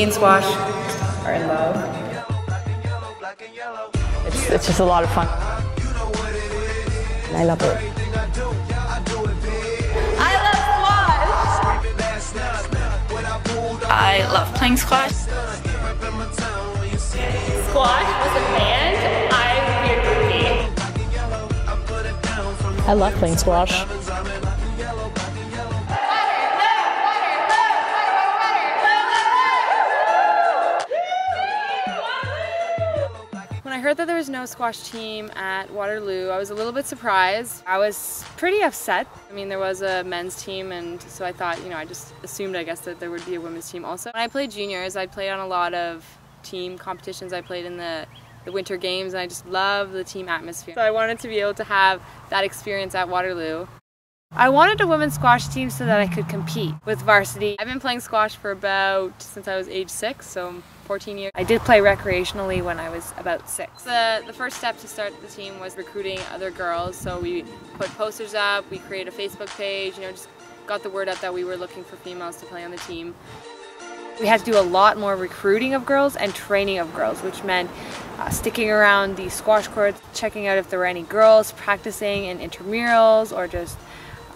and squash are in love. It's just a lot of fun. I love it. I love squash! I love playing squash. Squash was a band, I would be a groupie. I love playing squash. When I heard that there was no squash team at Waterloo, I was a little bit surprised. I was pretty upset. I mean, there was a men's team, and so I thought, you know, I just assumed, I guess, that there would be a women's team also. When I played juniors, I played on a lot of team competitions. I played in the winter games, and I just love the team atmosphere. So I wanted to be able to have that experience at Waterloo. I wanted a women's squash team so that I could compete with varsity. I've been playing squash for since I was age 6, so 14 years. I did play recreationally when I was about 6. The first step to start the team was recruiting other girls, so we put posters up, we created a Facebook page, you know, just got the word out that we were looking for females to play on the team. We had to do a lot more recruiting of girls and training of girls, which meant sticking around the squash courts, checking out if there were any girls practicing in intramurals or just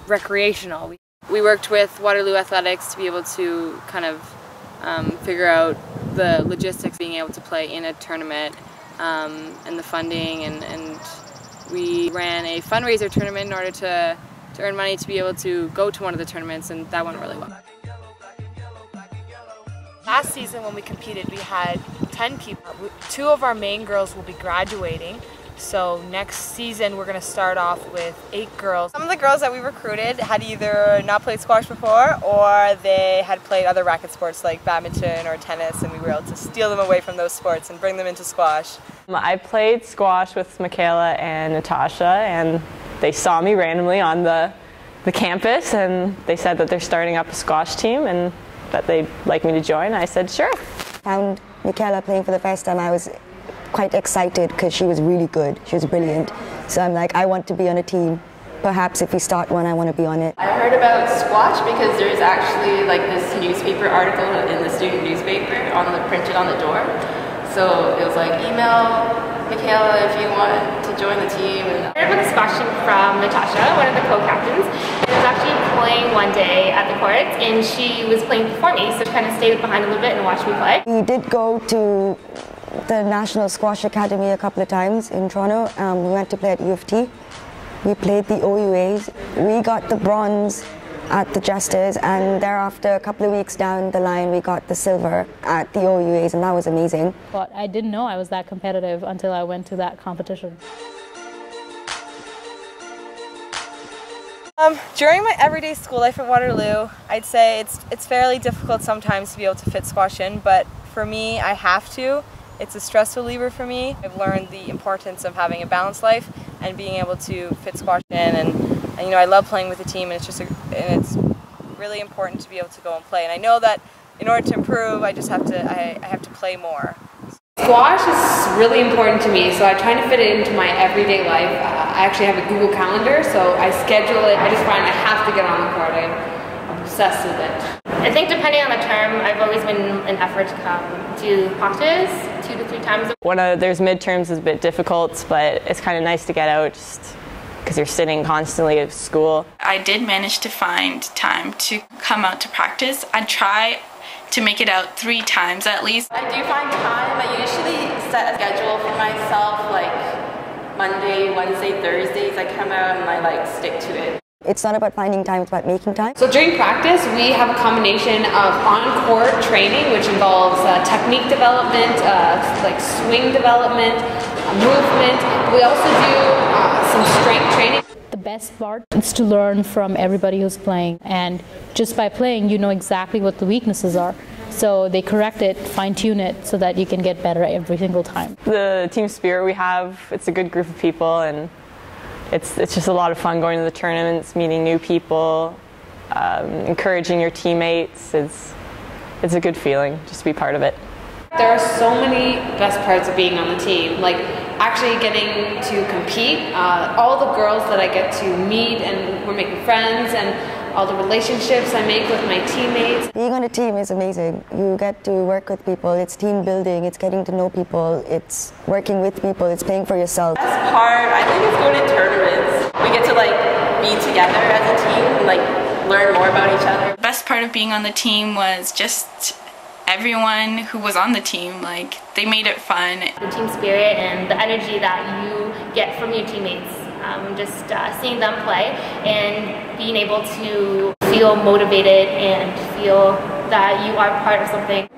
recreational. We worked with Waterloo Athletics to be able to kind of figure out the logistics, being able to play in a tournament and the funding, and we ran a fundraiser tournament in order to earn money to be able to go to one of the tournaments, and that went really well. Last season when we competed, we had 10 people. 2 of our main girls will be graduating. So next season we're going to start off with 8 girls. Some of the girls that we recruited had either not played squash before, or they had played other racket sports like badminton or tennis, and we were able to steal them away from those sports and bring them into squash. I played squash with Michaela and Natasha, and they saw me randomly on the campus, and they said that they're starting up a squash team and that they'd like me to join. I said sure. Found Michaela playing for the first time. I was quite excited because she was really good. She was brilliant. So I'm like, I want to be on a team. Perhaps if we start one, I want to be on it. I heard about squash because there's actually like this newspaper article in the student newspaper printed on the door. So it was like, email Michaela if you want to join the team. I heard about the squash team from Natasha, one of the co-captains. I was actually playing one day at the courts, and she was playing before me, so she kind of stayed behind a little bit and watched me play. We did go to the National Squash Academy a couple of times in Toronto. We went to play at U of T. We played the OUAs. We got the bronze at the Jesters, and thereafter, a couple of weeks down the line, we got the silver at the OUAs, and that was amazing. But I didn't know I was that competitive until I went to that competition. During my everyday school life at Waterloo, I'd say it's fairly difficult sometimes to be able to fit squash in, but for me, I have to. It's a stress reliever for me. I've learned the importance of having a balanced life and being able to fit squash in, and you know, I love playing with the team, and it's really important to be able to go and play. And I know that in order to improve, I have to play more. Squash is really important to me, so I try to fit it into my everyday life. I actually have a Google Calendar, so I schedule it. I just find I have to get on the court. I'm obsessed with it. I think depending on the term, I've always been an effort to come to practice 2 to 3 times. There's midterms is a bit difficult, but it's kind of nice to get out just because you're sitting constantly at school. I did manage to find time to come out to practice. I try to make it out 3 times at least. I do find time. I usually set a schedule for myself, like Monday, Wednesday, Thursdays. I come out and I stick to it. It's not about finding time, it's about making time. So during practice, we have a combination of on-court training, which involves technique development, like swing development, movement. We also do some strength training. The best part is to learn from everybody who's playing, and just by playing, you know exactly what the weaknesses are. So they correct it, fine-tune it, so that you can get better every single time. The team spirit we have, it's a good group of people, and it's just a lot of fun going to the tournaments, meeting new people, encouraging your teammates. It's a good feeling just to be part of it. There are so many best parts of being on the team, like actually getting to compete. All the girls that I get to meet, and we're making friends, and all the relationships I make with my teammates. Being on a team is amazing. You get to work with people, it's team building, it's getting to know people, it's working with people, it's playing for yourself. The best part, I think, is going to tournaments. We get to be together as a team and learn more about each other. The best part of being on the team was just everyone who was on the team, they made it fun. The team spirit and the energy that you get from your teammates, just seeing them play and being able to feel motivated and feel that you are part of something.